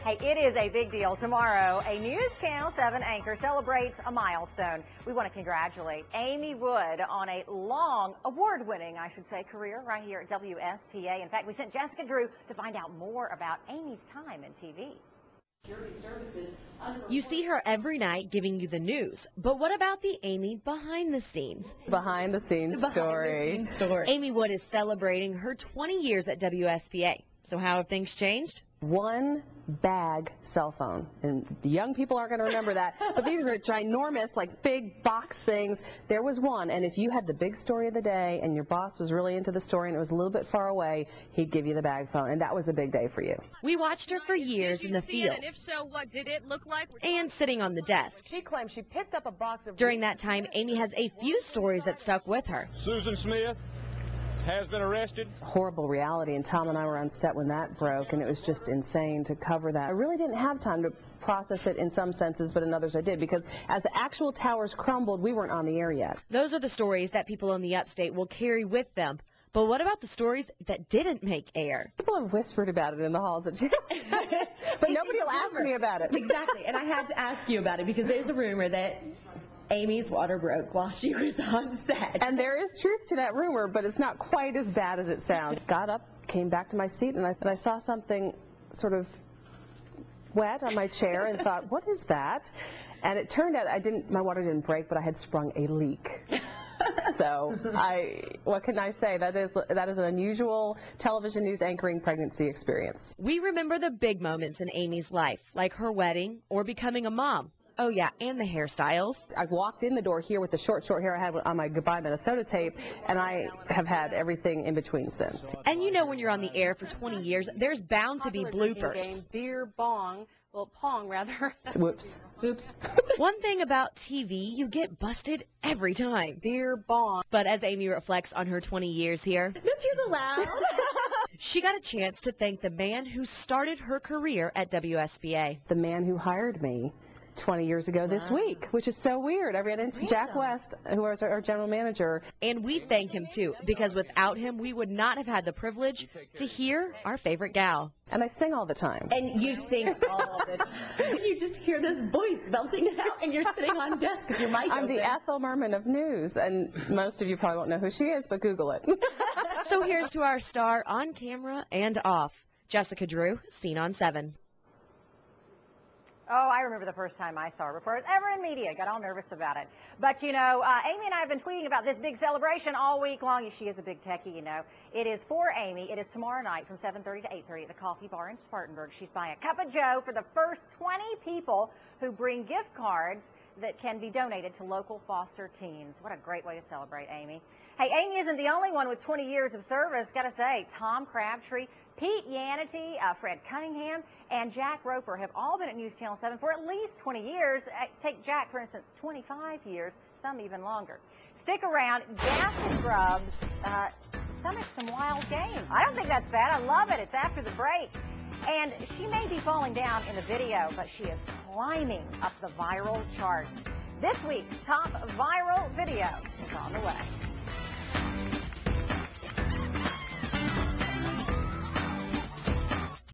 Hey, it is a big deal. Tomorrow, a News Channel 7 anchor celebrates a milestone. We want to congratulate Amy Wood on a long, award-winning, I should say, career right here at WSPA. In fact, we sent Jessica Drew to find out more about Amy's time in TV. You see her every night giving you the news, but what about the Amy behind the scenes? Behind the scenes story. Amy Wood is celebrating her 20 years at WSPA. So how have things changed? One bag cell phone, and the young people aren't going to remember that, but these are ginormous, like big box things. There was one, and if you had the big story of the day and your boss was really into the story and it was a little bit far away, he'd give you the bag phone, and that was a big day for you. We watched her for years in the field. And if so, what did it look like? And sitting on the desk. She claims she picked up a box of... During that time, Amy has a few stories that stuck with her. Susan Smith has been arrested. Horrible reality, and Tom and I were on set when that broke, and it was just insane to cover that. I really didn't have time to process it in some senses, but in others I did, because as the actual towers crumbled, we weren't on the air yet. Those are the stories that people in the upstate will carry with them. But what about the stories that didn't make air? People have whispered about it in the halls at Channel 7, but nobody will ask me about it. Exactly, and I had to ask you about it because there's a rumor that Amy's water broke while she was on set. And there is truth to that rumor, but it's not quite as bad as it sounds. Got up, came back to my seat, and I saw something sort of wet on my chair and thought, what is that? And it turned out my water didn't break, but I had sprung a leak. So what can I say? That is an unusual television news anchoring pregnancy experience. We remember the big moments in Amy's life, like her wedding or becoming a mom. Oh, yeah, and the hairstyles. I walked in the door here with the short hair I had on my Goodbye Minnesota tape, and I have had everything in between since. And you know when you're on the air for 20 years, there's bound to be bloopers. Beer bong, well, pong rather. Whoops. Oops. One thing about TV, you get busted every time. Beer bong. But as Amy reflects on her 20 years here, No tears allowed. she got a chance to thank the man who started her career at WSPA. The man who hired me 20 years ago this week, which is so weird. I ran into Jack West, who was our general manager. And we thank him, too, because without him, we would not have had the privilege to hear our favorite gal. And I sing all the time. And you sing all of it. You just hear this voice belting it out, and you're sitting on desk with your mic I'm open. the Ethel Merman of news, and most of you probably won't know who she is, but Google it. So here's to our star on camera and off, Jessica Drew, Scene on 7. Oh, I remember the first time I saw her before I was ever in media. Got all nervous about it. But, you know, Amy and I have been tweeting about this big celebration all week long. She is a big techie, you know. It is for Amy. It is tomorrow night from 7:30 to 8:30 at the Coffee Bar in Spartanburg. She's buying a cup of joe for the first 20 people who bring gift cards that can be donated to local foster teens. What a great way to celebrate, Amy. Hey, Amy isn't the only one with 20 years of service. Got to say, Tom Crabtree, Pete Yanity, Fred Cunningham, and Jack Roper have all been at News Channel 7 for at least 20 years. Take Jack, for instance, 25 years, some even longer. Stick around. Gas and Grubs stomach some wild games. I don't think that's bad. I love it. It's after the break. And she may be falling down in the video, but she is climbing up the viral charts. This week's top viral video is on the way.